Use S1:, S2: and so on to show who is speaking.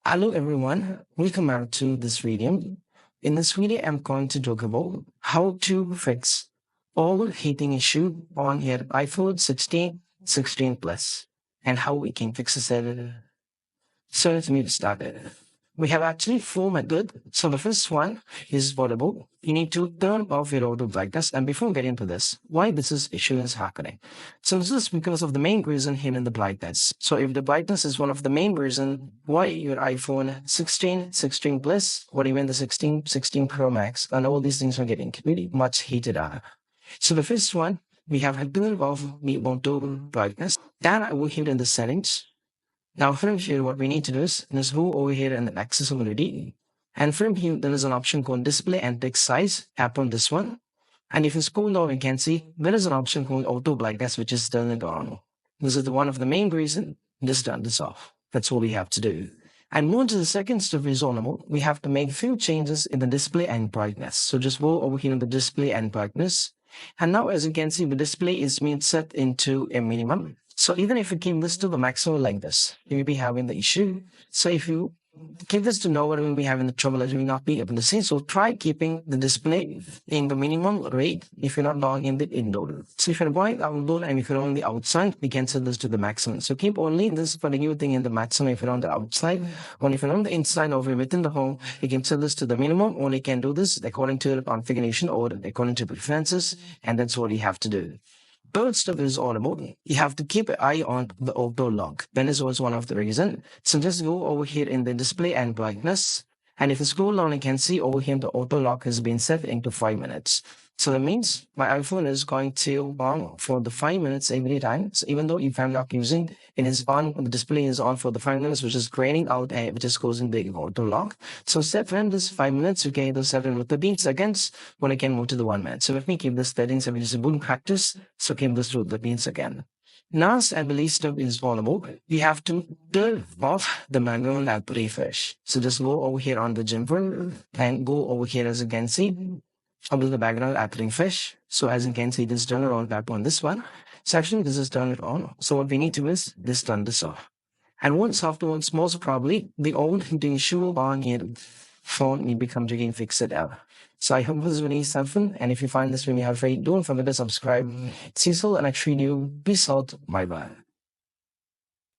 S1: Hello everyone, welcome back to this video. In this video, I'm going to talk about how to fix overheating issue on your iPhone 16, 16 Plus, and how we can fix it. So let me start it. We have actually four methods. So the first one is portable. You need to turn off your auto brightness. And before getting into this, why issue is happening? So this is because of the main reason here in the brightness. So if the brightness is one of the main reason why your iPhone 16, 16 Plus, or even the 16, 16 Pro Max, and all these things are getting really much heated up. So the first one, we have a turn off the auto brightness. Then I will hit in the settings. Now from here, what we need to do is go over here and accessibility. And from here, there is an option called display and text size. Tap on this one. And if you scroll down, you can see there is an option called auto brightness, which is turned on. This is one of the main reason. Just turn this off. That's all we have to do. And moving to the second step is on, we have to make a few changes in the display and brightness. So just go over here in the display and brightness. And now, as you can see, the display is being set into a minimum. So even if you keep this to the maximum like this, you will be having the issue. So if you keep this to nowhere, you will be having the trouble as you will not be able to see. So try keeping the display in the minimum rate if you're not logging in the indoor. So if you're going outdoor and if you're on the outside, we can set this to the maximum. So keep only this particular thing in the maximum if you're on the outside. Or if you're on the inside or within the home, you can set this to the minimum. Only can do this according to the configuration or according to preferences. And that's what you have to do. Third step is audible. You have to keep an eye on the auto lock. That is also one of the reasons. So just go over here in the display and brightness. And if you scroll down, you can see over here the auto lock has been set into 5 minutes. So that means my iPhone is going to on for the 5 minutes every time. So even though if I'm not using it is on, the display is on for the 5 minutes, which is draining out air, which is causing the auto lock. So set when this 5 minutes, you can either set it with 13 seconds when I can move to the 1 minute. So let me keep this 13 seconds, which is a good practice. So keep this to 13 seconds. Last and the least step is vulnerable. We have to turn off the manual app refresh. So just go over here on the Jumper and go over here as you can see. Under the background app refresh. So as you can see, this turn it on back on this one. So actually this is turn it on. So what we need to do is this turn this off. And once afterwards, most probably the old heating issue on your phone will become completely fixed out. So I hope this video is helpful. And if you find this video helpful, don't forget to subscribe. See you soon in the next video. Peace out. Bye bye.